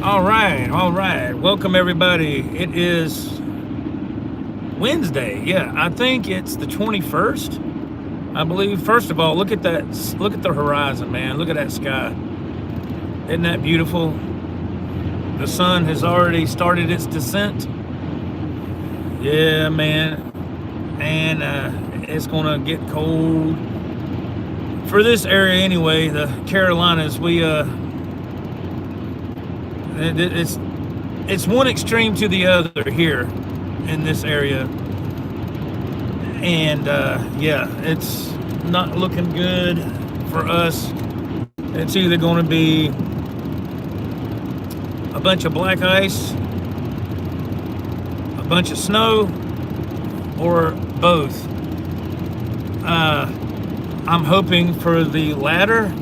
All right. Welcome everybody. It is Wednesday. Yeah, I think it's the 21st. I believe. First of all, look at that. Look at the horizon, man. Look at that sky. Isn't that beautiful? The sun has already started its descent. Yeah, man. And it's gonna get cold for this area anyway. The Carolinas, it's one extreme to the other here in this area, and yeah, it's not looking good for us. It's either going to be a bunch of black ice, a bunch of snow, or both. I'm hoping for the latter.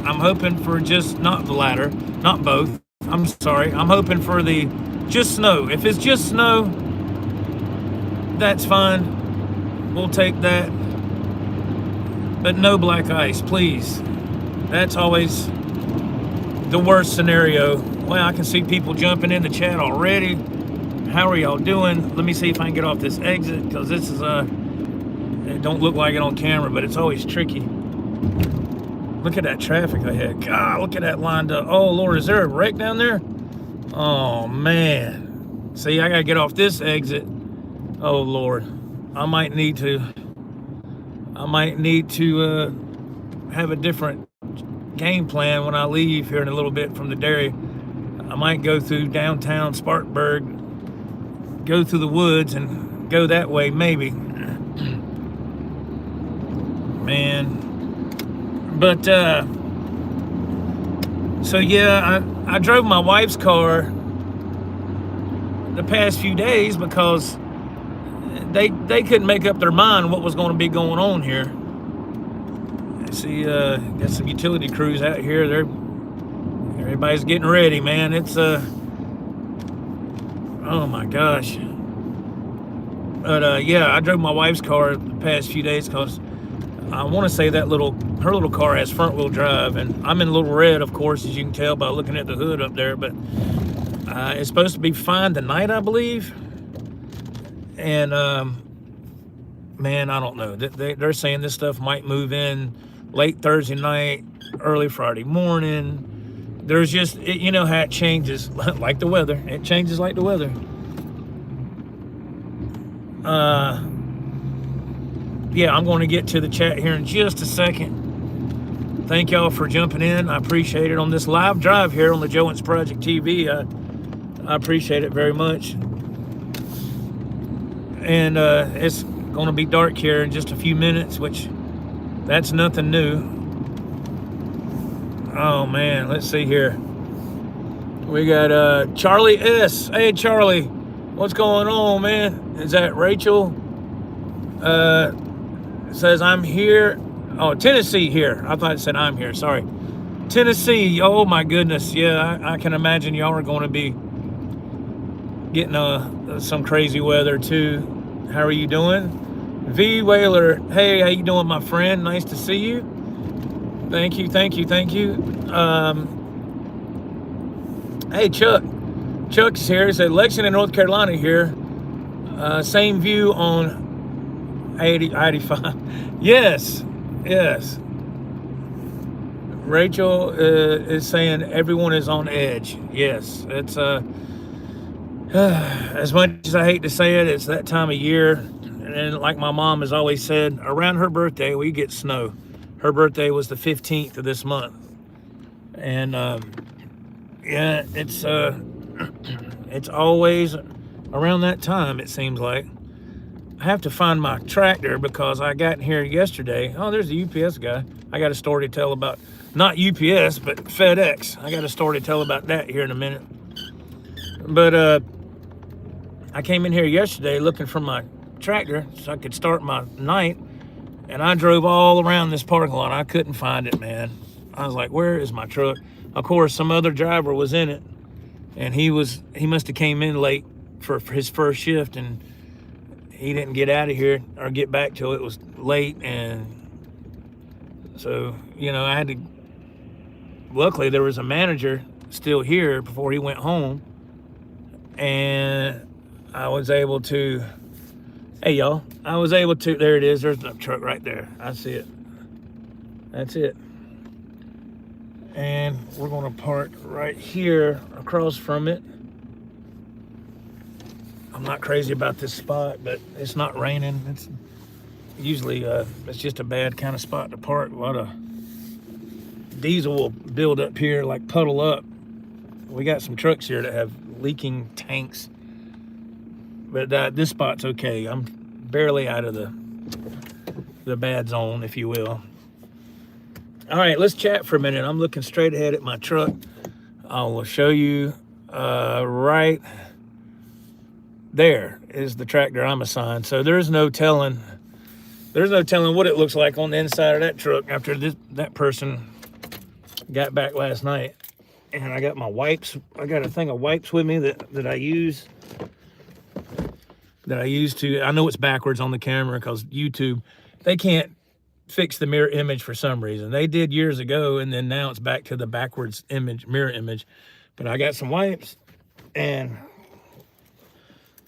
I'm hoping for just not the latter, not both. I'm sorry. I'm hoping for the just snow. If it's just snow, that's fine. We'll take that. But no black ice, please. That's always the worst scenario. Well, I can see people jumping in the chat already. How are y'all doing? Let me see if I can get off this exit, because this is it don't look like it on camera, but it's always tricky. Look at that traffic ahead. God, look at that lined up. Oh Lord, is there a wreck down there? Oh man. See, I gotta get off this exit. Oh Lord. I might need to have a different game plan when I leave here in a little bit from the dairy. I might go through downtown Spartanburg, go through the woods and go that way maybe. Man. But so yeah, I drove my wife's car the past few days because they couldn't make up their mind what was going to be going on here. I see got some utility crews out here. Everybody's getting ready, man. It's oh my gosh. But yeah, I drove my wife's car the past few days because I want to say that her little car has front wheel drive, and I'm in little red, of course, as you can tell by looking at the hood up there, but it's supposed to be fine tonight, I believe. And man, I don't know. They're saying this stuff might move in late Thursday night, early Friday morning. There's just, you know how it changes, like the weather. It changes like the weather. Yeah, I'm going to get to the chat here in just a second. Thank y'all for jumping in. I appreciate it on this live drive here on the Joe Wentz Project TV. I appreciate it very much. And it's going to be dark here in just a few minutes, which that's nothing new. Oh man, let's see here. We got Charlie S. Hey Charlie, what's going on, man? Is that Rachel? Says I'm here. Oh, Tennessee here. I thought it said I'm here. Sorry. Tennessee. Oh my goodness. Yeah, I can imagine y'all are going to be getting some crazy weather too. How are you doing? V Whaler. Hey, how you doing, my friend? Nice to see you. Thank you. Hey, Chuck. Chuck's here. He said Lexington, North Carolina here. Same view on 85. Yes. Rachel is saying everyone is on edge. Yes, it's as much as I hate to say it, it's that time of year. And like my mom has always said, around her birthday we get snow. Her birthday was the 15th of this month, and yeah, it's always around that time, it seems like. I have to find my tractor because I got in here yesterday. Oh, there's the UPS guy. I got a story to tell about, not UPS, but FedEx. I got a story to tell about that here in a minute. But I came in here yesterday looking for my tractor so I could start my night, and I drove all around this parking lot. I couldn't find it, man. I was like, where is my truck? Of course, some other driver was in it, and he must have came in late for his first shift, and he didn't get out of here or get back till it was late. And so, you know, I had to, luckily there was a manager still here before he went home, and I was able to, hey y'all, I was able to, there it is, there's the truck right there, I see it, that's it. And we're gonna park right here across from it. I'm not crazy about this spot, but it's not raining. It's usually, it's just a bad kind of spot to park. A lot of diesel will build up here, like puddle up. We got some trucks here that have leaking tanks, but this spot's okay. I'm barely out of the bad zone, if you will. All right, let's chat for a minute. I'm looking straight ahead at my truck. I will show you right there is the tractor I'm assigned. So there's no telling what it looks like on the inside of that truck after that person got back last night. And I got my wipes. I got a thing of wipes with me that I use. I know it's backwards on the camera because YouTube, they can't fix the mirror image for some reason. They did years ago, and then now it's back to the backwards mirror image. But I got some wipes and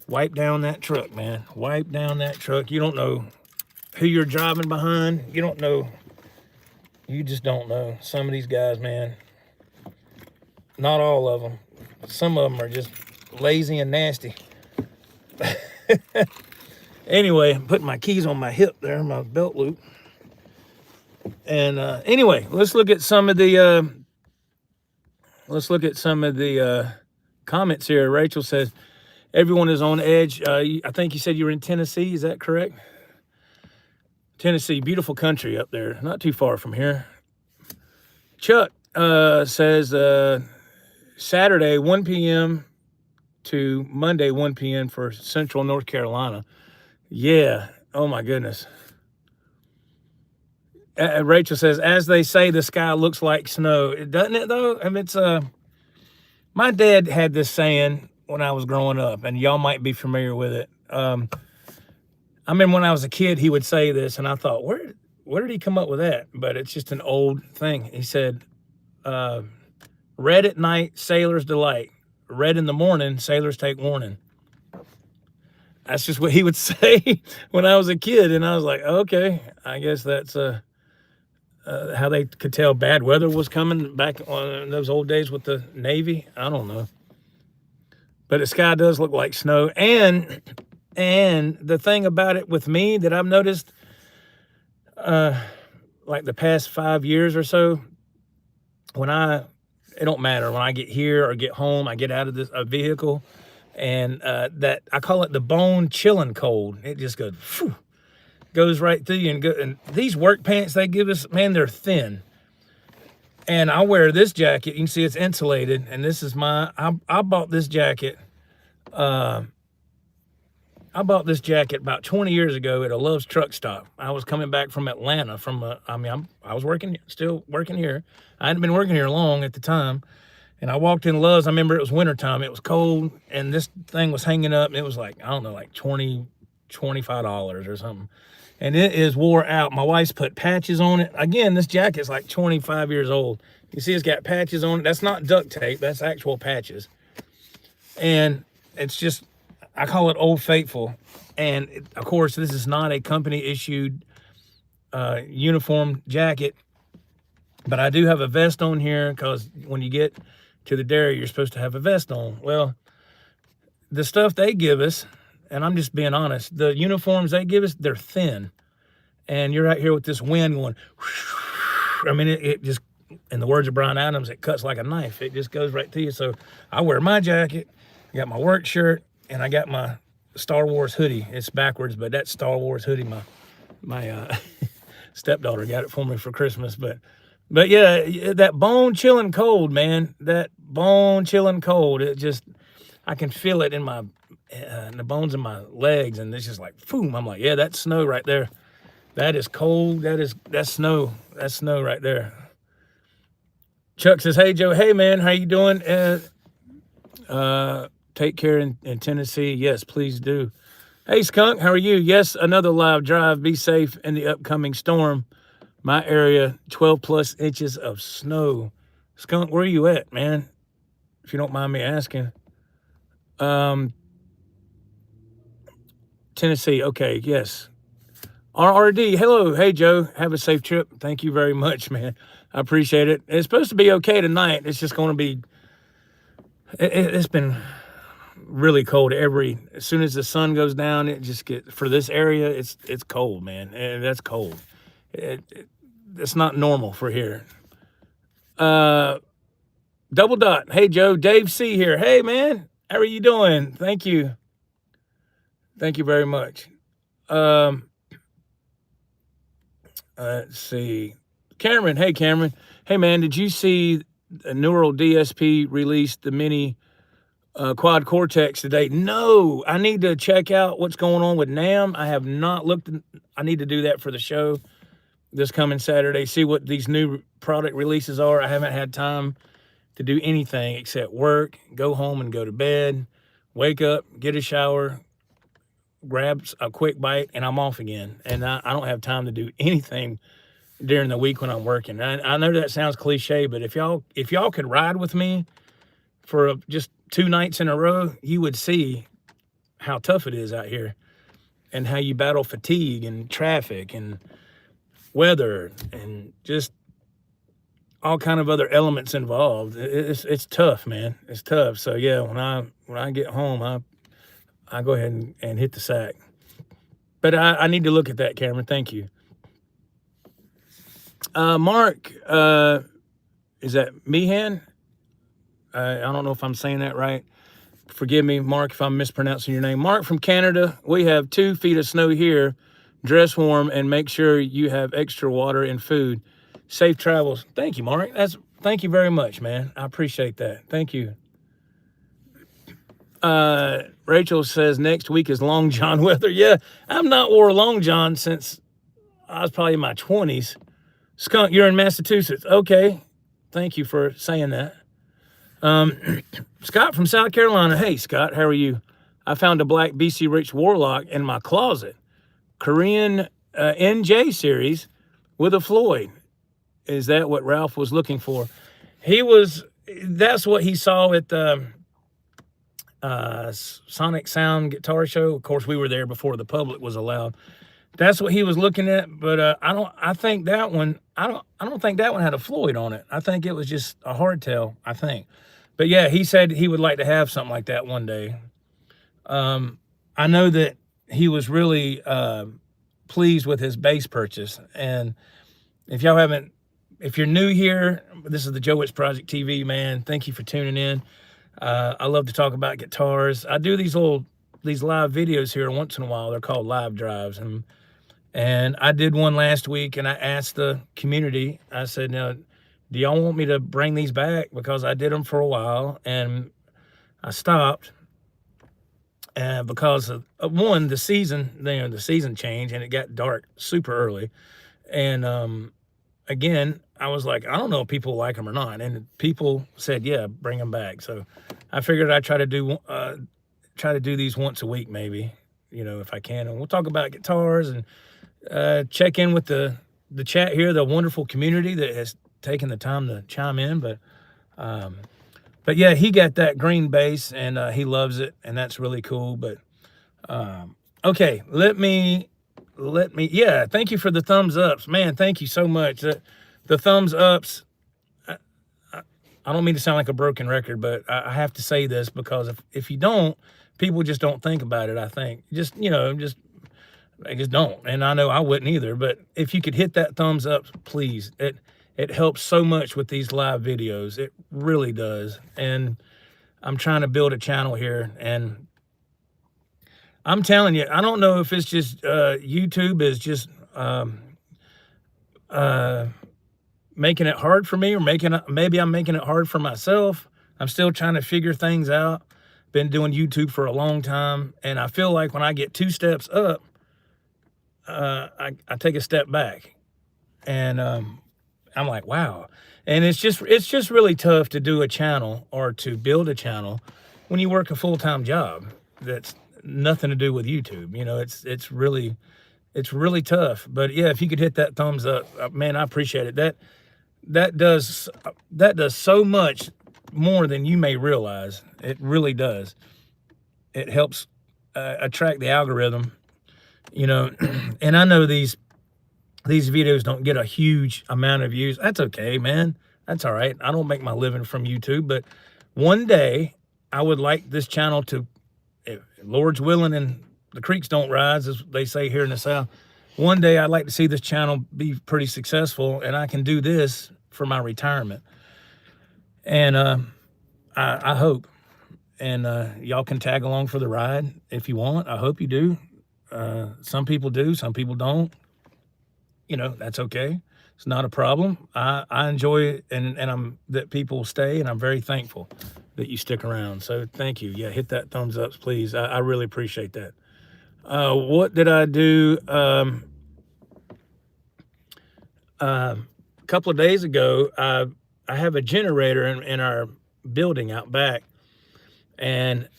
wipe down that truck, man. Wipe down that truck. You don't know who you're driving behind. You don't know. You just don't know. Some of these guys, man, not all of them. Some of them are just lazy and nasty. Anyway, I'm putting my keys on my hip there, my belt loop. And anyway, let's look at some of the comments here. Rachel says, everyone is on edge. I think you said you were in Tennessee. Is that correct? Tennessee, beautiful country up there. Not too far from here. Chuck says Saturday, 1 p.m. to Monday, 1 p.m. for Central North Carolina. Yeah. Oh, my goodness. Rachel says, as they say, the sky looks like snow. Doesn't it, though? I mean, it's my dad had this saying when I was growing up, and y'all might be familiar with it. I remember when I was a kid, he would say this, and I thought, where did he come up with that? But it's just an old thing. He said, red at night, sailors delight. Red in the morning, sailors take warning. That's just what he would say when I was a kid, and I was like, okay, I guess that's how they could tell bad weather was coming back on those old days with the Navy. I don't know. But the sky does look like snow. And the thing about it with me that I've noticed, like the past 5 years or so, it don't matter, when I get here or get home, I get out of a vehicle, and that, I call it the bone chilling cold. It just goes, phew, goes right through you. And these work pants they give us, man, they're thin. And I wear this jacket. You can see it's insulated. And this is I bought this jacket. I bought this jacket about 20 years ago at a Love's truck stop. I was coming back from Atlanta I was still working here. I hadn't been working here long at the time. And I walked in Love's. I remember it was wintertime. It was cold. And this thing was hanging up. And it was like, I don't know, like $20, $25 or something. And it is wore out. My wife's put patches on it. Again, this jacket's like 25 years old. You see it's got patches on it. That's not duct tape. That's actual patches. And it's just, I call it Old Faithful. And of course, this is not a company issued uniform jacket. But I do have a vest on here because when you get to the dairy, you're supposed to have a vest on. Well, the stuff they give us, and I'm just being honest, the uniforms they give us, they're thin. And you're out here with this wind going, I mean, it just, in the words of Brian Adams, it cuts like a knife. It just goes right to you. So I wear my jacket, I got my work shirt, and I got my Star Wars hoodie. It's backwards, but that Star Wars hoodie, my stepdaughter got it for me for Christmas. But yeah, that bone chilling cold, man, that bone chilling cold, it just, I can feel it in the bones of my legs, and it's just like, boom. I'm like, yeah, that's snow right there. That is cold. That's snow. That's snow right there. Chuck says, hey, Joe. Hey, man, how you doing? Take care in Tennessee. Yes, please do. Hey, Skunk, how are you? Yes, another live drive. Be safe in the upcoming storm. My area, 12 plus inches of snow. Skunk, where are you at, man? if you don't mind me asking. Tennessee, okay, yes. RRD, hello, hey Joe, have a safe trip. Thank you very much, man. I appreciate it. It's supposed to be okay tonight. It's just going to be, it's been really cold as soon as the sun goes down, it just gets, for this area, it's cold, man. And that's cold. It's not normal for here. Double dot, hey Joe, Dave C here. Hey man, how are you doing? Thank you very much. Let's see. Cameron, hey Cameron. Hey man, did you see Neural DSP released the mini Quad Cortex today? No, I need to check out what's going on with NAMM. I have not looked. I need to do that for the show this coming Saturday, see what these new product releases are. I haven't had time to do anything except work, go home and go to bed, wake up, get a shower, grab a quick bite, and I'm off again. And I don't have time to do anything during the week when I'm working. I know that sounds cliche, but if y'all could ride with me for just 2 nights in a row, you would see how tough it is out here and how you battle fatigue and traffic and weather and just all kind of other elements involved. It's tough, man. It's tough. So yeah, when I get home, I go ahead and hit the sack. But I need to look at that, Cameron. Thank you. Mark, is that Meehan? I don't know if I'm saying that right. Forgive me, Mark, if I'm mispronouncing your name. Mark from Canada. We have 2 feet of snow here. Dress warm and make sure you have extra water and food. Safe travels. Thank you, Mark. Thank you very much, man. I appreciate that. Thank you. Rachel says next week is Long John weather. Yeah, I've not wore a Long John since I was probably in my 20s. Skunk, you're in Massachusetts. Okay. Thank you for saying that. Scott from South Carolina. Hey, Scott, how are you? I found a black BC Rich Warlock in my closet. Korean NJ series with a Floyd. Is that what Ralph was looking for? That's what he saw at the Sonic Sound Guitar Show. Of course, we were there before the public was allowed. That's what he was looking at, but I don't think that one had a Floyd on it. I think it was just a hardtail, I think. But yeah, he said he would like to have something like that one day. I know that he was really pleased with his bass purchase. And if you're new here, this is the Joe Wentz Project TV, man. Thank you for tuning in. I love to talk about guitars. I do these live videos here once in a while. They're called live drives. And I did one last week, and I asked the community, I said, now, do y'all want me to bring these back? Because I did them for a while, and I stopped. Because of one, the season changed, and it got dark super early. And again, I was like, I don't know if people like them or not. And people said, yeah, bring them back. So I figured I'd try to do these once a week, maybe, if I can. And we'll talk about guitars and check in with the chat here, the wonderful community that has taken the time to chime in. But yeah, he got that green bass and he loves it, and that's really cool. But okay, let me yeah, thank you for the thumbs ups, man. Thank you so much. The thumbs ups, I don't mean to sound like a broken record, but I have to say this, because if you don't, people just don't think about it. I think they just don't. And I know I wouldn't either, but if you could hit that thumbs up, please. It helps so much with these live videos. It really does. And I'm trying to build a channel here, and I'm telling you, I don't know if it's just YouTube is just making it hard for me, or maybe I'm making it hard for myself. I'm still trying to figure things out. Been doing YouTube for a long time, and I feel like when I get 2 steps up, I take a step back, and I'm like, wow. And it's just really tough to do a channel or to build a channel when you work a full-time job that's nothing to do with YouTube. It's really tough. But yeah, if you could hit that thumbs up, man, I appreciate it. That does so much more than you may realize. It really does. It helps attract the algorithm, you know. And I know these videos don't get a huge amount of views. That's okay, man. That's all right. I don't make my living from YouTube, but one day I would like this channel to, if Lord's willing and the creeks don't rise, as they say here in the South, one day I'd like to see this channel be pretty successful, and I can do this for my retirement. And I hope. And y'all can tag along for the ride if you want. I hope you do. Some people do, some people don't. You know, that's okay. It's not a problem. I enjoy it, and I'm that people stay, and I'm very thankful that you stick around. So thank you. Yeah, hit that thumbs up, please. I really appreciate that. What did I do? A couple of days ago, I have a generator in our building out back, and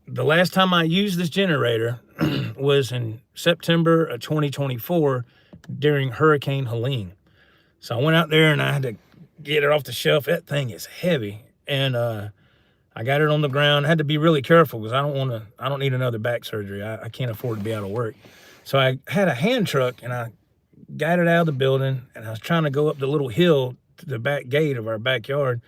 the last time I used this generator was in September of 2024 during Hurricane Helene. So I went out there and I had to get it off the shelf. That thing is heavy, and I got it on the ground. I had to be really careful because I don't need another back surgery. I can't afford to be out of work. So I had a hand truck and I got it out of the building, and I was trying to go up the little hill to the back gate of our backyard,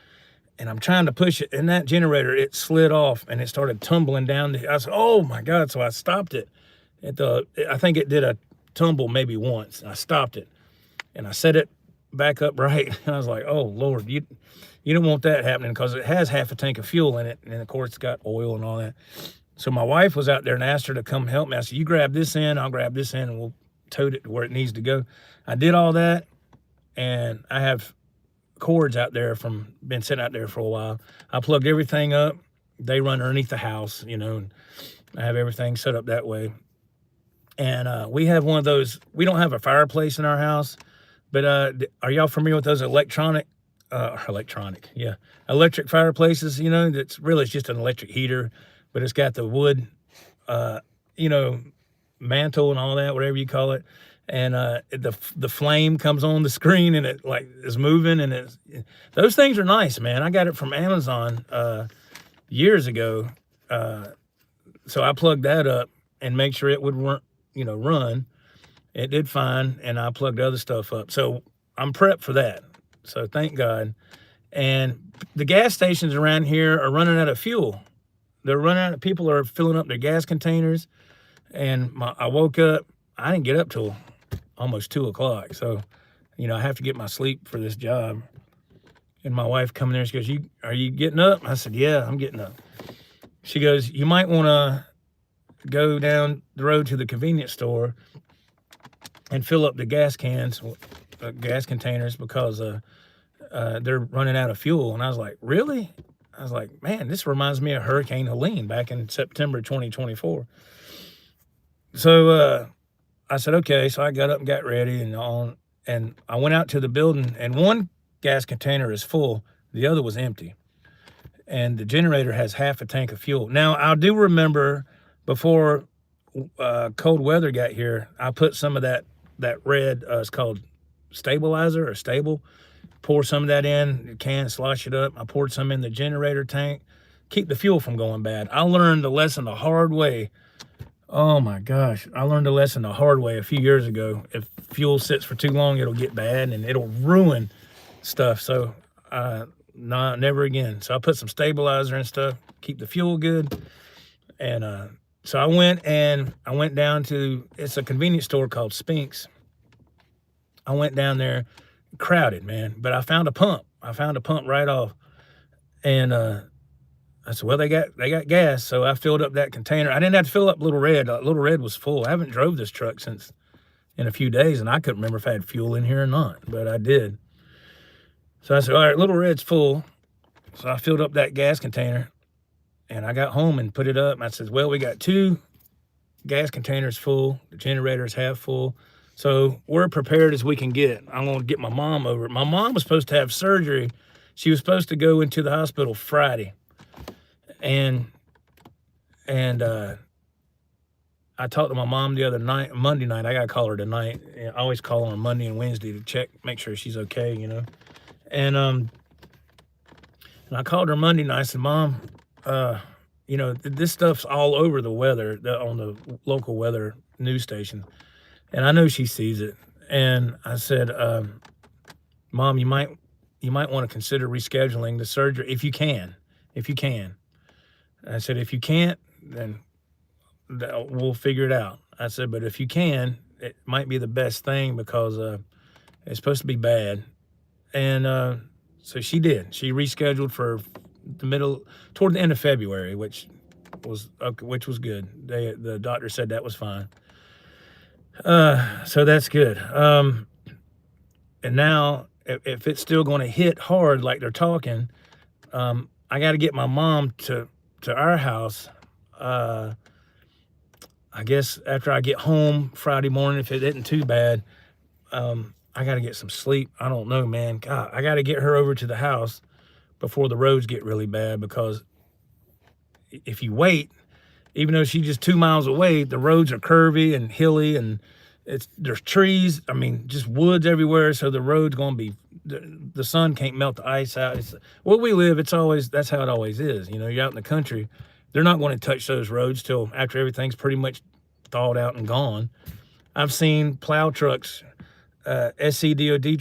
and I'm trying to push it, and that generator, it slid off and it started tumbling down. I said, oh my God. So I stopped it. I think it did a tumble maybe once. I stopped it and I set it back up right. And I was like, oh Lord, you don't want that happening, because it has half a tank of fuel in it. And of course it's got oil and all that. So my wife was out there and asked her to come help me. I said, you grab this end, I'll grab this end, and we'll tote it to where it needs to go. I did all that, and I have cords out there been sitting out there for a while. I plugged everything up. They run underneath the house, you know, and I have everything set up that way. And we have one of those, we don't have a fireplace in our house, but are y'all familiar with those electric fireplaces? You know, that's really, it's just an electric heater, but it's got the wood, you know, mantle and all that, whatever you call it. And the flame comes on the screen, and it like is moving, and those things are nice, man. I got it from Amazon years ago. So I plugged that up and make sure it would run. It did fine, and I plugged other stuff up. So I'm prepped for that. So thank God. And the gas stations around here are running out of fuel. They're running out of, people are filling up their gas containers. And I woke up, I didn't get up till almost 2 o'clock. So, you know, I have to get my sleep for this job. And my wife come in there, she goes, are you getting up? I said, yeah, I'm getting up. She goes, you might want to go down the road to the convenience store and fill up the gas containers, because they're running out of fuel. And I was like, really? I was like, man, this reminds me of Hurricane Helene back in September 2024. So I said, okay. So I got up and got ready and I went out to the building, and one gas container is full. The other was empty. And the generator has half a tank of fuel. Now, I do remember before cold weather got here, I put some of that red, it's called stabilizer or stable. Pour some of that in the can, slosh it up. I poured some in the generator tank, keep the fuel from going bad. I learned the lesson the hard way. Oh my gosh, I learned a lesson the hard way a few years ago. If fuel sits for too long, it'll get bad and it'll ruin stuff. So no, never again. So I put some stabilizer and stuff, keep the fuel good. And so I went down to, it's a convenience store called Spink's. I went down there, crowded, man, but I found a pump. I found a pump right off. And I said, well, they got gas. So I filled up that container. I didn't have to fill up Little Red. Little Red was full. I haven't drove this truck since in a few days, and I couldn't remember if I had fuel in here or not, but I did. So I said, all right, Little Red's full. So I filled up that gas container, and I got home and put it up. And I said, well, we got 2 gas containers full. The generator's half full. So we're prepared as we can get. I'm going to get my mom over. My mom was supposed to have surgery. She was supposed to go into the hospital Friday. And I talked to my mom the other night, Monday night. I got to call her tonight. I always call her on Monday and Wednesday to check, make sure she's okay, you know. And And I called her Monday night. I said, Mom, you know, this stuff's all over the weather, on the local weather news station. And I know she sees it. And I said, Mom, you might want to consider rescheduling the surgery if you can. If you can. I said, if you can't, then we'll figure it out. I said, but if you can, it might be the best thing because it's supposed to be bad. And so she did. She rescheduled for toward the end of February, which was good. The doctor said that was fine. So that's good. And now, if it's still going to hit hard like they're talking, I got to get my mom to our house. I guess after I get home Friday morning, if it isn't too bad, I got to get some sleep. I don't know, man. God, I got to get her over to the house before the roads get really bad, because if you wait, even though she's just 2 miles away, the roads are curvy and hilly, and there's trees. I mean, just woods everywhere. So the road's going to be, the sun can't melt the ice out. Where we live, that's how it always is. You know, you're out in the country, they're not going to touch those roads till after everything's pretty much thawed out and gone. I've seen plow trucks, SCDOT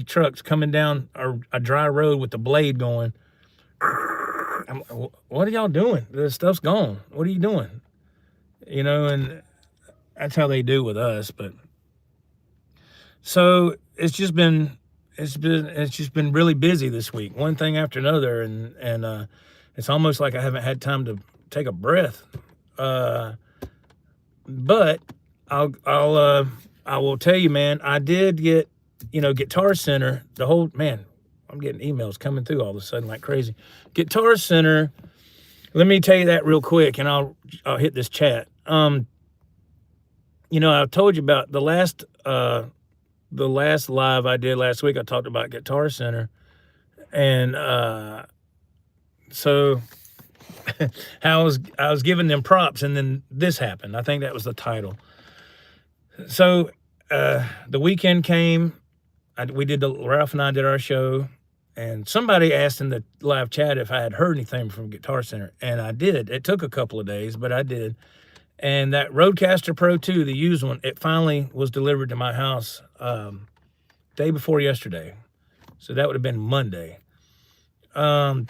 trucks coming down a dry road with the blade going. What are y'all doing? The stuff's gone. What are you doing? You know, and that's how they do with us. But so it's just been really busy this week, one thing after another, and it's almost like I haven't had time to take a breath. But I will tell you, man, I did get, Guitar Center, I'm getting emails coming through all of a sudden like crazy. Guitar Center, let me tell you that real quick, and I'll hit this chat. I told you about the last live I did last week. I talked about Guitar Center, and so I was giving them props, and then this happened. I think that was the title. So the weekend came. Ralph and I did our show, and somebody asked in the live chat if I had heard anything from Guitar Center, and I did. It took a couple of days, but I did. And that Rodecaster Pro 2, the used one, it finally was delivered to my house day before yesterday. So that would have been Monday. So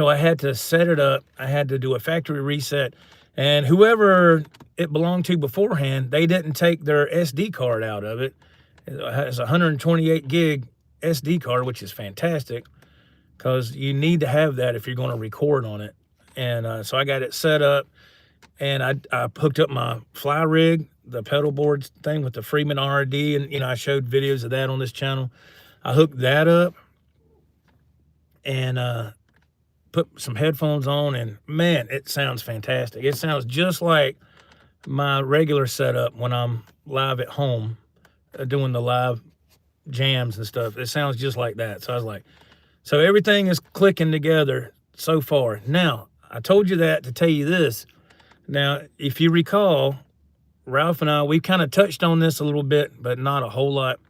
I had to set it up. I had to do a factory reset. And whoever it belonged to beforehand, they didn't take their SD card out of it. It's a 128 gig SD card, which is fantastic, because you need to have that if you're going to record on it. And so I got it set up, and I hooked up my fly rig, the pedal board thing with the Friedman IR-D, and I showed videos of that on this channel. I hooked that up and put some headphones on, and man, it sounds fantastic. It sounds just like my regular setup when I'm live at home doing the live jams and stuff. It sounds just like that. So I was like, so everything is clicking together so far. Now, I told you that to tell you this. Now, if you recall, Ralph and I, we kind of touched on this a little bit, but not a whole lot.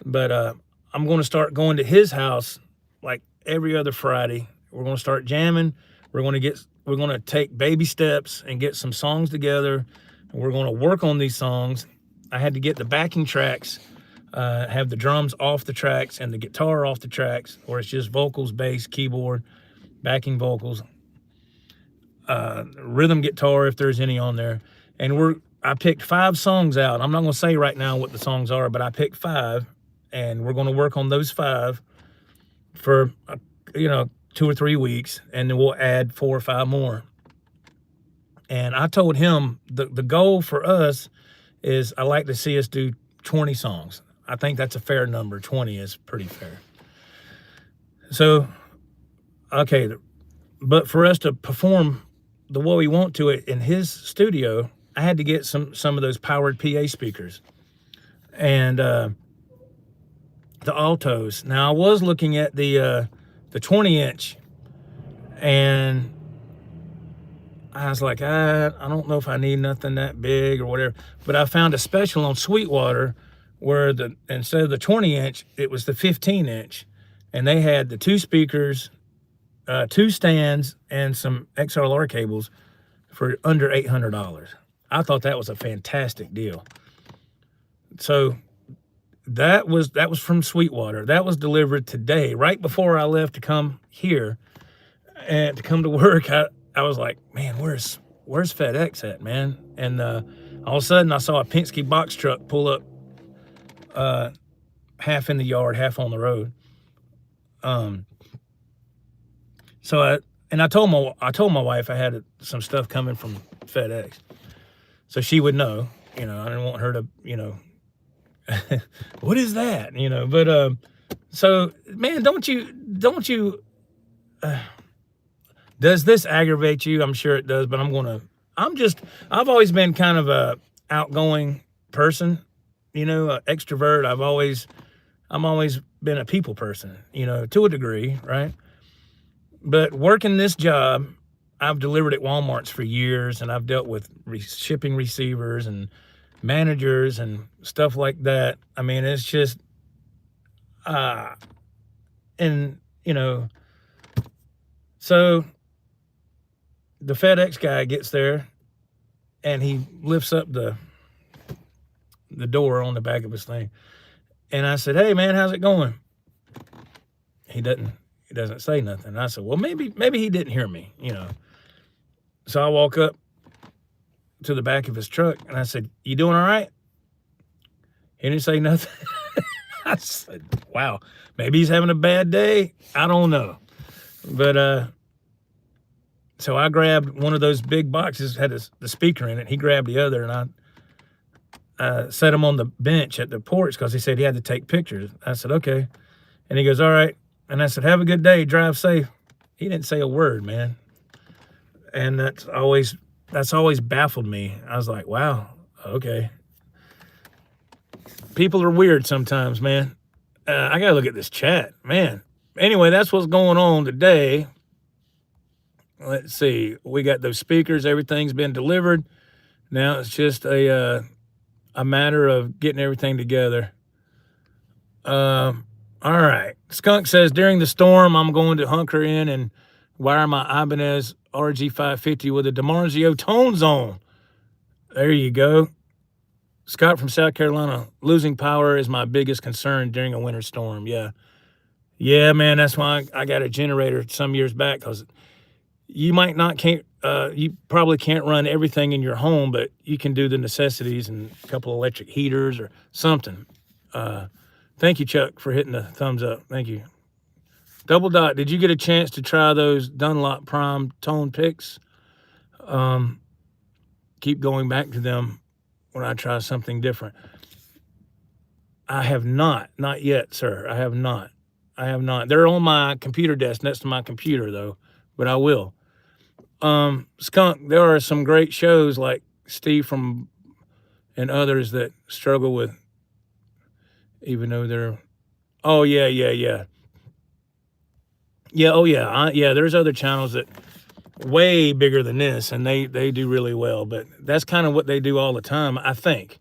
But I'm going to start going to his house like every other Friday. We're going to start jamming. We're going to take baby steps and get some songs together. We're going to work on these songs. I had to get the backing tracks, have the drums off the tracks and the guitar off the tracks, or it's just vocals, bass, keyboard, backing vocals, rhythm guitar if there's any on there. And I picked 5 songs out. I'm not going to say right now what the songs are, but I picked 5, and we're going to work on those 5 for 2 or 3 weeks, and then we'll add 4 or 5 more. And I told him the goal for us is I like to see us do 20 songs. I think that's a fair number. 20 is pretty fair. So, okay, but for us to perform the way we want to it in his studio, I had to get some of those powered PA speakers and the altos. Now, I was looking at the 20-inch, and I was like, I don't know if I need nothing that big or whatever. But I found a special on Sweetwater where instead of the 20-inch, it was the 15-inch. and they had the 2 speakers, 2 stands, and some XLR cables for under $800. I thought that was a fantastic deal. So that was from Sweetwater. That was delivered today, right before I left to come here and to come to work. I was like, man, where's FedEx at, man? And all of a sudden I saw a Penske box truck pull up, half in the yard, half on the road. So I told my wife I had some stuff coming from FedEx, so she would know. I didn't want her to, what is that? But so man, don't you? Does this aggravate you? I'm sure it does, but I've always been kind of a outgoing person, extrovert. I'm always been a people person, to a degree, right? But working this job, I've delivered at Walmarts for years, and I've dealt with shipping receivers and managers and stuff like that. I mean, it's just, so the FedEx guy gets there and he lifts up the door on the back of his thing. And I said, hey man, how's it going? He doesn't say nothing. And I said, well, maybe he didn't hear me, So I walk up to the back of his truck and I said, you doing all right? He didn't say nothing. I said, wow, maybe he's having a bad day. I don't know. But so I grabbed one of those big boxes, had the speaker in it. He grabbed the other, and I set him on the bench at the porch because he said he had to take pictures. I said, okay. And he goes, all right. And I said, have a good day, drive safe. He didn't say a word, man. And that's always baffled me. I was like, wow, okay. People are weird sometimes, man. I got to look at this chat, man. Anyway, that's what's going on today. Let's see. We got those speakers. Everything's been delivered. Now it's just a matter of getting everything together. All right. Skunk says, during the storm, I'm going to hunker in and wire my Ibanez RG550 with a DiMarzio tone zone. There you go. Scott from South Carolina, losing power is my biggest concern during a winter storm. Yeah. Yeah, man, that's why I got a generator some years back, because you probably can't run everything in your home, but you can do the necessities and a couple of electric heaters or something. Thank you, Chuck, for hitting the thumbs up. Thank you. Double Dot, did you get a chance to try those Dunlop Prime tone picks? Keep going back to them when I try something different. I have not yet, sir. I have not. They're on my computer desk next to my computer, though, but I will. Skunk, there are some great shows like Steve and others that struggle with, even though they're, oh yeah. Yeah, oh yeah. There's other channels that way bigger than this, and they do really well, but that's kind of what they do all the time, I think.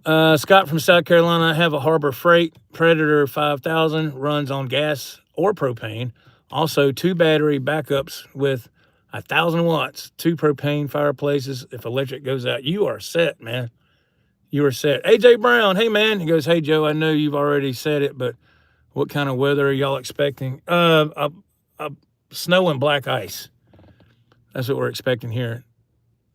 Scott from South Carolina, I have a Harbor Freight Predator 5000, runs on gas or propane. Also 2 battery backups with 1,000 watts, 2 propane fireplaces. If electric goes out, you are set, man. You are set. AJ Brown, hey man. He goes, hey Joe, I know you've already said it, but what kind of weather are y'all expecting? Snow and black ice. That's what we're expecting here.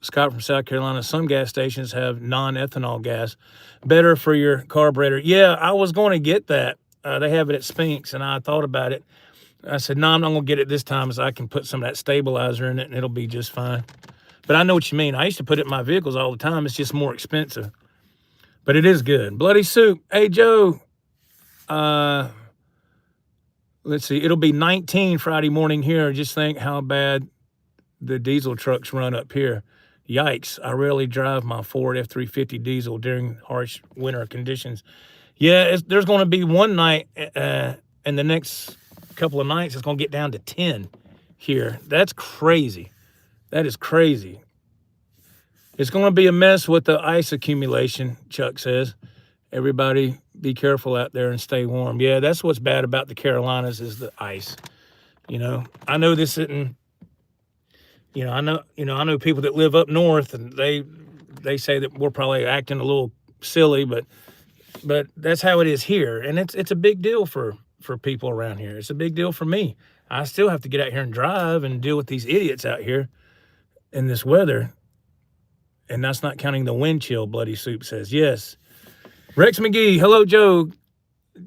Scott from South Carolina, some gas stations have non-ethanol gas. Better for your carburetor. Yeah, I was going to get that. They have it at Spinks, and I thought about it. I said, no, I'm not going to get it this time, as I can put some of that stabilizer in it, and it'll be just fine. But I know what you mean. I used to put it in my vehicles all the time. It's just more expensive. But it is good. Bloody Soup. Hey, Joe. Let's see. It'll be 19 Friday morning here. Just think how bad the diesel trucks run up here. Yikes, I rarely drive my Ford F-350 diesel during harsh winter conditions. Yeah, there's going to be one night, and the next couple of nights, it's going to get down to 10 here. That's crazy. That is crazy. It's going to be a mess with the ice accumulation, Chuck says. Everybody be careful out there and stay warm. Yeah, that's what's bad about the Carolinas is the ice. You know, I know this isn't, I know people that live up north and they say that we're probably acting a little silly, but that's how it is here. And it's a big deal for people around here. It's a big deal for me. I still have to get out here and drive and deal with these idiots out here in this weather. And that's not counting the wind chill, Bloody Soup says. Yes. Rex McGee, hello, Joe.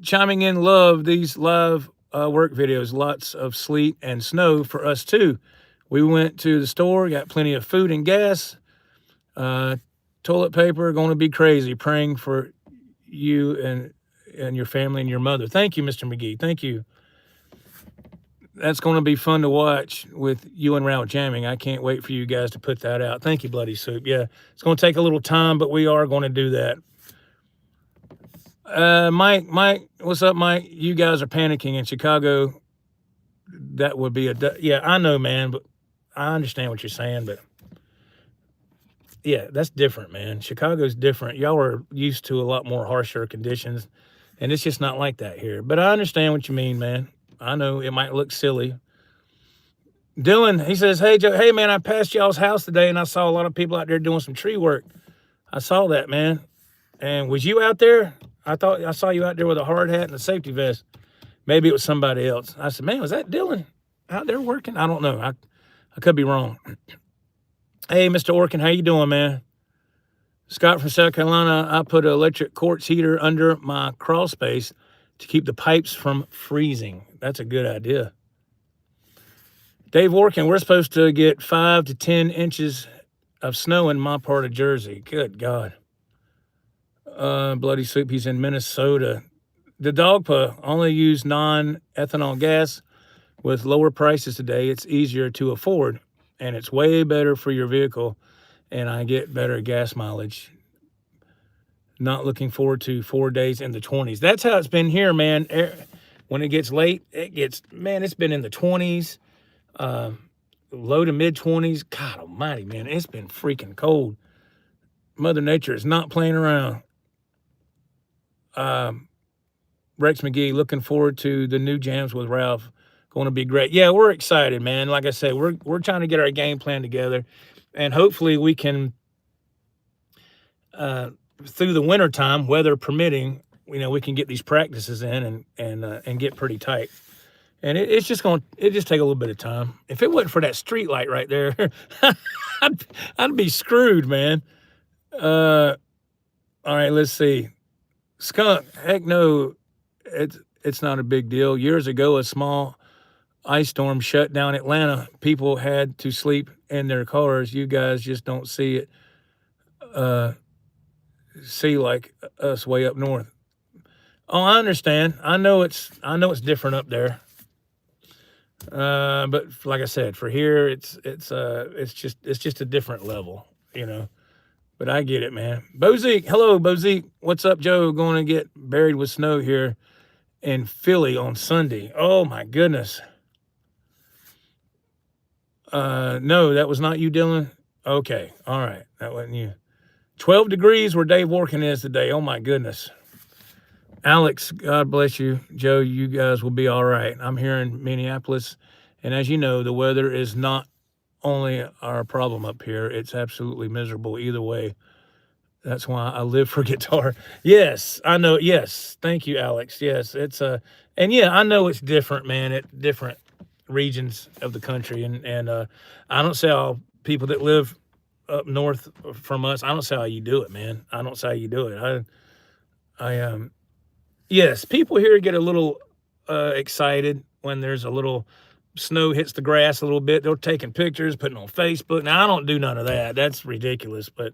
Chiming in, love these live work videos. Lots of sleet and snow for us, too. We went to the store, got plenty of food and gas. Toilet paper, going to be crazy. Praying for you and your family and your mother. Thank you, Mr. McGee. Thank you. That's going to be fun to watch with you and Route Jamming. I can't wait for you guys to put that out. Thank you, Bloody Soup. Yeah, it's going to take a little time, but we are going to do that. Mike, what's up, Mike? You guys are panicking in Chicago. That would be yeah, I know, man, but I understand what you're saying, but yeah, that's different, man. Chicago's different. Y'all are used to a lot more harsher conditions, and it's just not like that here. But I understand what you mean, man. I know it might look silly. Dylan, he says, hey, Joe, hey, man, I passed y'all's house today, and I saw a lot of people out there doing some tree work. I saw that, man. And was you out there? I thought I saw you out there with a hard hat and a safety vest. Maybe it was somebody else. I said, man, was that Dylan out there working? I don't know. I could be wrong. Hey, Mr. Orkin, how you doing, man? Scott from South Carolina, I put an electric quartz heater under my crawl space to keep the pipes from freezing. That's a good idea. Dave Orkin, we're supposed to get 5 to 10 inches of snow in my part of Jersey. Good God. Bloody Soup, he's in Minnesota. The Dogpa only use non-ethanol gas. With lower prices today, it's easier to afford, and it's way better for your vehicle, and I get better gas mileage. Not looking forward to 4 days in the 20s. That's how it's been here, man. When it gets late, it's been in the 20s, low to mid 20s. God almighty, man, it's been freaking cold. Mother Nature is not playing around. Rex McGee, looking forward to the new jams with Ralph. Going to be great. Yeah, we're excited, man. Like I said, we're trying to get our game plan together, and hopefully we can, through the winter time, weather permitting, we can get these practices in and get pretty tight. And it just take a little bit of time. If it wasn't for that street light right there, I'd be screwed, man. All right, let's see. Skunk, heck no, it's not a big deal. Years ago, a small ice storm shut down Atlanta. People had to sleep in their cars. You guys just don't see it. See like us way up north. Oh, I understand. I know it's different up there. But like I said, for here, it's just a different level, But I get it, man. Bozique, hello, Bozique. What's up, Joe? Going to get buried with snow here in Philly on Sunday. Oh my goodness. No, that was not you, Dylan. Okay, all right, that wasn't you. 12 degrees where Dave Workin is today. Oh my goodness. Alex, God bless you. Joe, you guys will be all right. I'm here in Minneapolis, and as you know, the weather is not only our problem up here, it's absolutely miserable either way. That's why I live for guitar. Yes, I know. Yes, thank you, Alex. Yes, it's and yeah, I know it's different, man, at different regions of the country, and I don't see how people that live up north from us, I don't see how you do it, man. I don't see how you do it. Yes, people here get a little excited when there's a little snow hits the grass a little bit. They're taking pictures, putting on Facebook. Now, I don't do none of that. That's ridiculous. But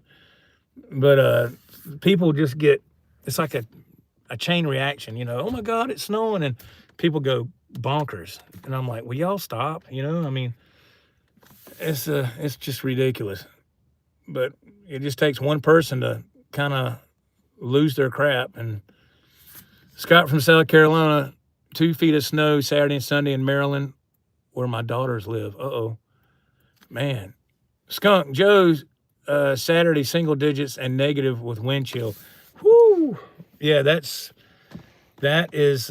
people just get, it's like a chain reaction, Oh my God, it's snowing. And people go bonkers. And I'm like, will y'all stop? I mean, it's just ridiculous. But it just takes one person to kind of lose their crap. And Scott from South Carolina, 2 feet of snow Saturday and Sunday in Maryland, where my daughters live. Uh-oh. Man. Skunk, Joe's Saturday single digits and negative with wind chill. Whoo. Yeah, that's that is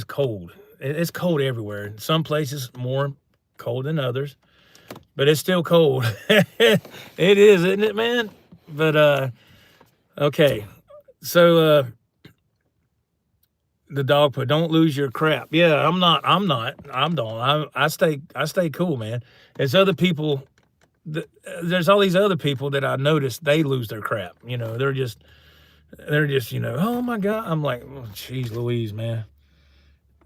cold. It's cold everywhere. In some places more cold than others, but it's still cold. It is, isn't it, man? But okay. So the dog put, don't lose your crap. Yeah, I'm not. I stay cool, man. There's other people. There's all these other people that I noticed they lose their crap. You know, they're just oh my God. I'm like, oh, geez Louise, man.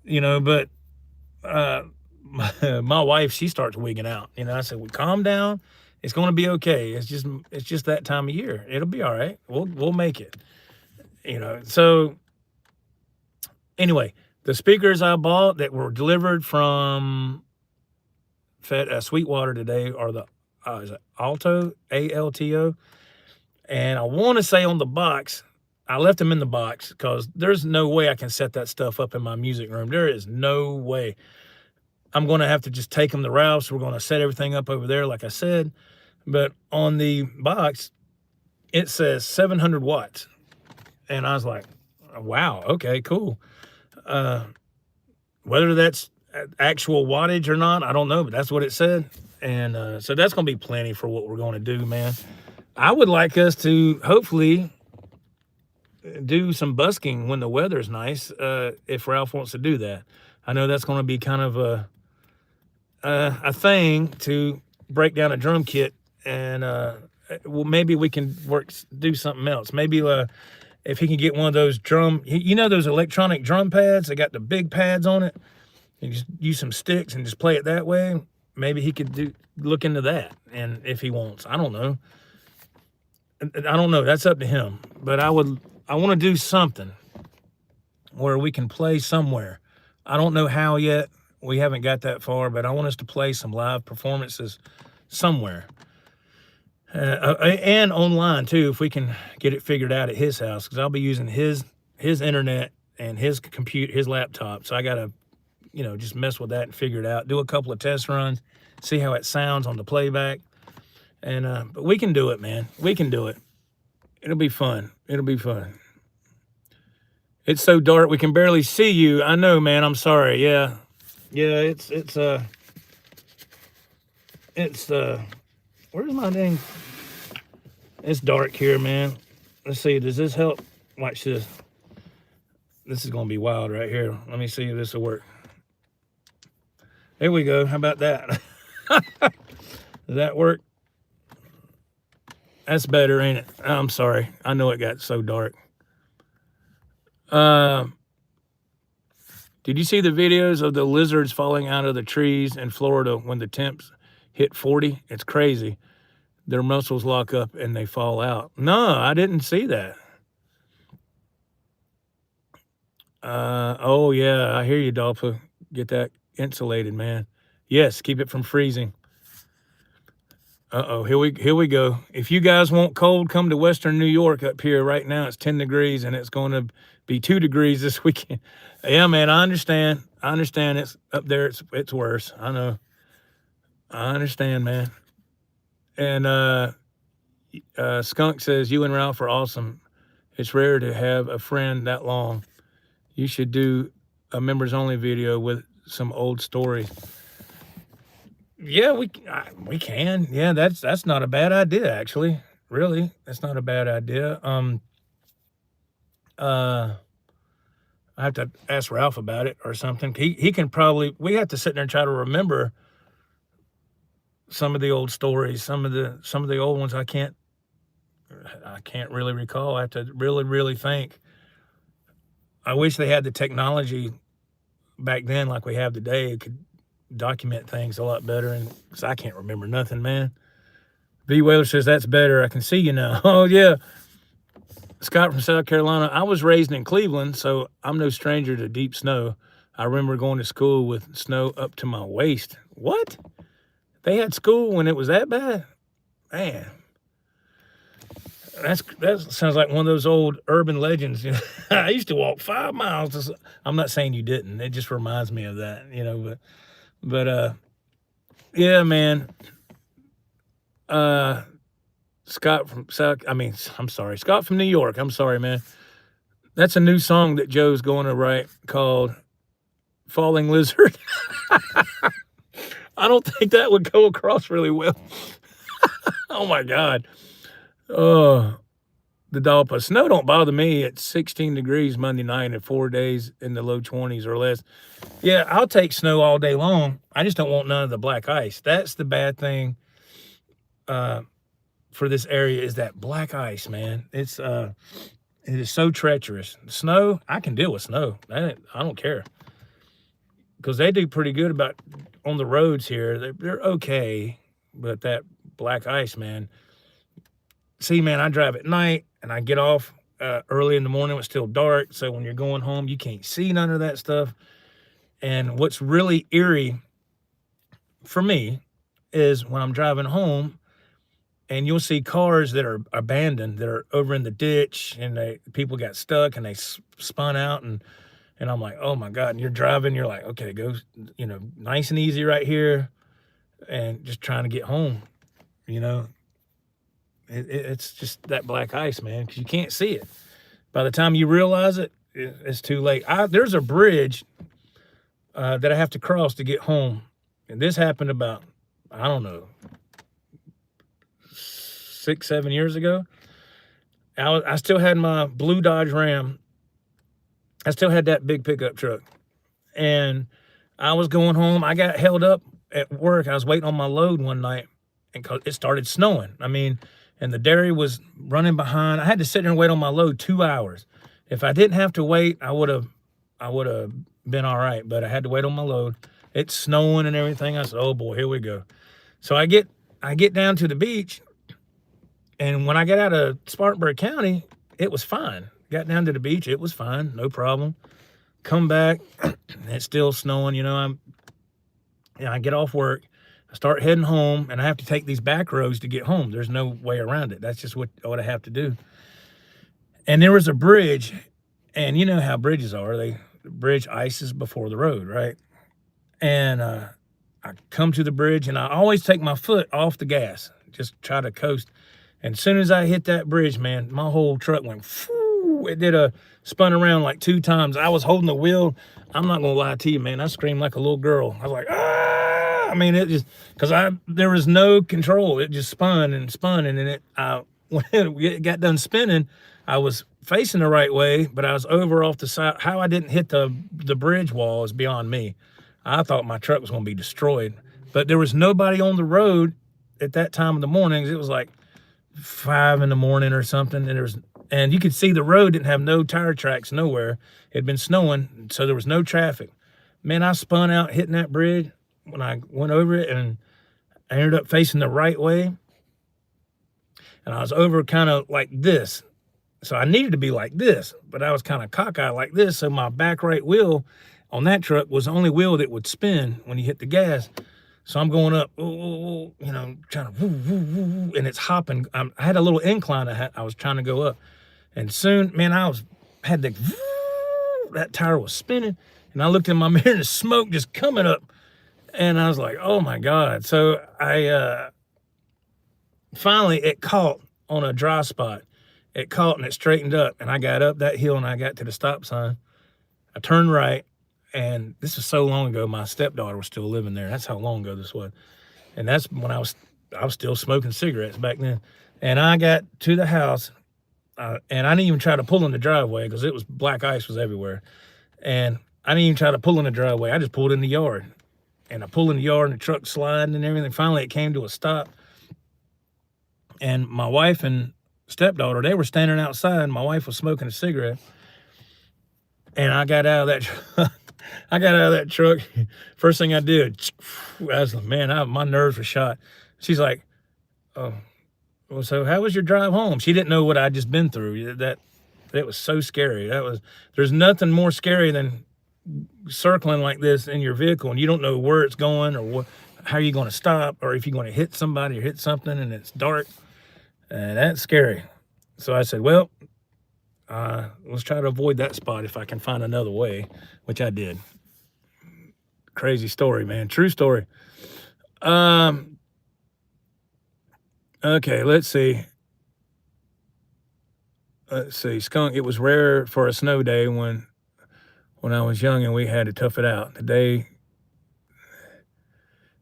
You know, but my wife, she starts wigging out. You know, I said, well, calm down. It's going to be okay. It's just that time of year. It'll be all right. We'll make it. You know, so anyway, the speakers I bought that were delivered from Sweetwater today are the is it Alto, ALTO, and I want to say on the box, I left them in the box because there's no way I can set that stuff up in my music room. There is no way. I'm going to have to just take them to Ralph's. We're going to set everything up over there, like I said. But on the box, it says 700 watts, and I was like, wow, okay, cool. Whether that's actual wattage or not, I don't know, but that's what it said. And so that's going to be plenty for what we're going to do, man. I would like us to hopefully do some busking when the weather's nice, if Ralph wants to do that. I know that's going to be kind of a thing to break down a drum kit, and well, maybe we can do something else. Maybe if he can get one of those those electronic drum pads, they got the big pads on it. You just use some sticks and just play it that way. Maybe he could look into that, and if he wants, I don't know. That's up to him. But I want to do something where we can play somewhere. I don't know how yet. We haven't got that far, but I want us to play some live performances somewhere. And online too, if we can get it figured out at his house, because I'll be using his internet and his laptop. So I gotta, just mess with that and figure it out. Do a couple of test runs, see how it sounds on the playback. And but we can do it, man. We can do it. It'll be fun. It'll be fun. It's so dark we can barely see you. I know, man. I'm sorry. Yeah. It's where's my dang? It's dark here, man. Let's see. Does this help? Watch this. This is gonna be wild right here. Let me see if this will work. There we go. How about that? Does that work? That's better, ain't it? I'm sorry. I know it got so dark. Did you see the videos of the lizards falling out of the trees in Florida when the temps hit 40? It's crazy. Their muscles lock up and they fall out. No, I didn't see that. Oh, yeah, I hear you, Dolpha. Get that insulated, man. Yes, keep it from freezing. Uh-oh, here we go. If you guys want cold, come to Western New York up here. Right now it's 10 degrees and it's going to be 2 degrees this weekend. Yeah, man, I understand. It's up there. It's worse. I know. I understand, man. And Skunk says, you and Ralph are awesome. It's rare to have a friend that long. You should do a members only video with some old stories. Yeah, we can. Yeah, that's not a bad idea, actually. Really, that's not a bad idea. I have to ask Ralph about it or something. He can probably. We have to sit there and try to remember some of the old stories. Some of the old ones I can't really recall. I have to really think. I wish they had the technology back then like we have today. It could document things a lot better, and because I can't remember nothing, man. V. Whaler says, that's better. I can see you now. Oh, yeah. Scott from South Carolina. I was raised in Cleveland, so I'm no stranger to deep snow. I remember going to school with snow up to my waist. What? They had school when it was that bad? Man. That sounds like one of those old urban legends. I used to walk 5 miles. I'm not saying you didn't. It just reminds me of that, But yeah, man. Scott from Scott from New York. I'm sorry, man. That's a new song that Joe's going to write called Falling Lizard. I don't think that would go across really well. Oh my God. Oh, the Dalpa. Snow don't bother me at 16 degrees Monday night and 4 days in the low 20s or less. Yeah, I'll take snow all day long. I just don't want none of the black ice. That's the bad thing for this area, is that black ice, man. It is so treacherous. Snow, I can deal with snow. I don't care, because they do pretty good about on the roads here. They're okay, but that black ice, man. See, man, I drive at night and I get off early in the morning when it's still dark. So when you're going home, you can't see none of that stuff. And what's really eerie for me is when I'm driving home and you'll see cars that are abandoned, that are over in the ditch, and people got stuck and they spun out, and I'm like, oh my God. And you're driving, you're like, okay, go, nice and easy right here, and just trying to get home. It's just that black ice, man, because you can't see it. By the time you realize it, it's too late. There's a bridge that I have to cross to get home, and this happened about, I don't know, 6-7 years ago. I still had my blue Dodge Ram. I still had that big pickup truck, and I was going home. I got held up at work. I was waiting on my load one night, and it started snowing. And the dairy was running behind. I had to sit there and wait on my load 2 hours. If I didn't have to wait, I would have been all right, but I had to wait on my load. It's snowing and everything. I said, oh boy, here we go. So I get down to the beach, and when I get out of Spartanburg County, it was fine. Got down to the beach, it was fine, no problem. Come back, it's still snowing. I get off work, I start heading home, and I have to take these back roads to get home. There's no way around it. That's just what I have to do. And there was a bridge, and you know how bridges are. The bridge ices before the road, right? And I come to the bridge, and I always take my foot off the gas, just try to coast. And as soon as I hit that bridge, man, my whole truck went, whoo, it did spun around like 2 times. I was holding the wheel. I'm not gonna lie to you, man. I screamed like a little girl. I was like, ah! It just, because there was no control. It just spun, and then when it got done spinning, I was facing the right way, but I was over off the side. How I didn't hit the bridge wall is beyond me. I thought my truck was gonna be destroyed, but there was nobody on the road at that time of the mornings. It was like 5 in the morning or something, and you could see the road didn't have no tire tracks nowhere. It had been snowing, so there was no traffic. Man, I spun out hitting that bridge when I went over it, and I ended up facing the right way, and I was over kind of like this. So I needed to be like this, but I was kind of cockeyed like this, so my back right wheel on that truck was the only wheel that would spin when you hit the gas. So I'm going up, trying to, and it's hopping. I had a little incline I was trying to go up. And soon, man, that tire was spinning. And I looked in my mirror and the smoke just coming up. And I was like, oh my God. So finally it caught on a dry spot. It caught and it straightened up. And I got up that hill and I got to the stop sign. I turned right. And this was so long ago, my stepdaughter was still living there. That's how long ago this was. And that's when I was still smoking cigarettes back then. And I got to the house, and I didn't even try to pull in the driveway because it was black ice was everywhere. And I didn't even try to pull in the driveway. I just pulled in the yard. And I pulled in the yard, and the truck sliding and everything. Finally, it came to a stop. And my wife and stepdaughter, they were standing outside. My wife was smoking a cigarette. And I got out of that truck. First thing I did, I was like, man, my nerves were shot. She's like, oh, well, so how was your drive home? She didn't know what I'd just been through. That was so scary. There's nothing more scary than circling like this in your vehicle and you don't know where it's going or how you're going to stop, or if you're going to hit somebody or hit something and it's dark. That's scary. So I said, well, let's try to avoid that spot if I can find another way, which I did. Crazy story, man. True story. Okay, let's see. let's see, skunk. It was rare for a snow day when I was young and we had to tough it out. Today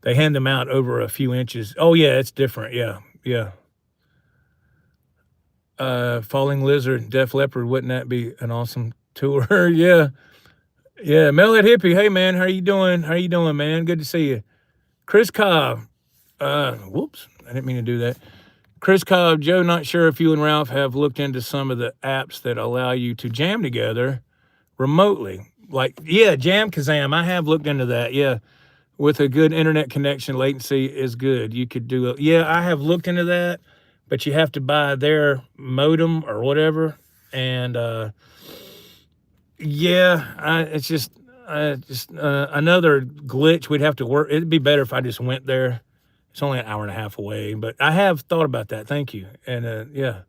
they hand them out over a few inches. Oh yeah, it's different. Yeah, yeah. Falling Lizard, Def Leppard. Wouldn't that be an awesome tour? Yeah, yeah. Melhead Hippie. Hey man, how you doing? How you doing, man? Good to see you. Chris Cobb. Whoops, I didn't mean to do that. Chris Cobb, Joe, not sure if you and Ralph have looked into some of the apps that allow you to jam together remotely. Like, yeah, Jam Kazam. I have looked into that. Yeah, with a good internet connection, latency is good. You could do it. Yeah, I have looked into that, but you have to buy their modem or whatever. And yeah, it's just another glitch. We'd have to work. It'd be better if I just went there. It's only an hour and a half away, but I have thought about that. Thank you. And yeah,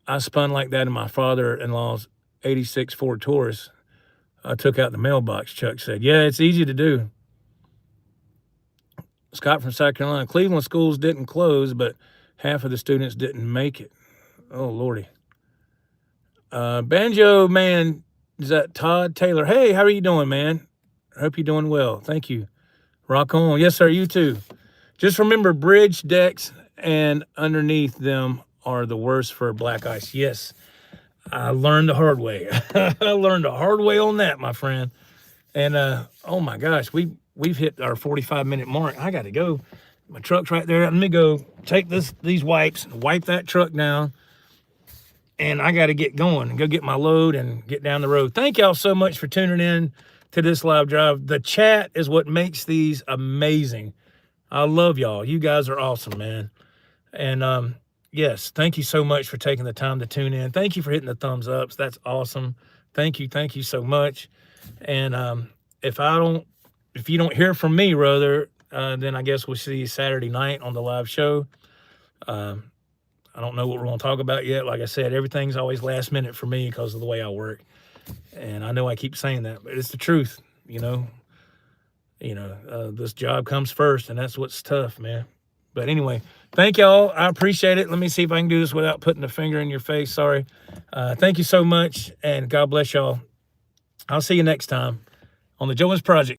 I spun like that in my father-in-law's 86 Ford Taurus. I took out the mailbox, Chuck said. Yeah, it's easy to do. Scott from South Carolina. Cleveland schools didn't close, but half of the students didn't make it. Oh, Lordy. Banjo Man, is that Todd Taylor? Hey, how are you doing, man? I hope you're doing well. Thank you. Rock on. Yes, sir, you too. Just remember, bridge decks and underneath them are the worst for black ice. Yes, I learned the hard way. I learned the hard way on that, my friend. And oh my gosh, we've hit our 45-minute mark. I got to go. My truck's right there. Let me go take these wipes and wipe that truck down. And I got to get going and go get my load and get down the road. Thank y'all so much for tuning in to this live drive. The chat is what makes these amazing. I love y'all. You guys are awesome, man. And yes, thank you so much for taking the time to tune in. Thank you for hitting the thumbs ups. That's awesome. Thank you so much. And if you don't hear from me, rather, then I guess we'll see you Saturday night on the live show. I don't know what we're going to talk about yet. Like I said, everything's always last minute for me because of the way I work. And I know I keep saying that, but it's the truth, you know. This job comes first, and that's what's tough, man. But anyway, thank y'all. I appreciate it. Let me see if I can do this without putting a finger in your face. Sorry. Thank you so much, and God bless y'all. I'll see you next time on the Jones Project.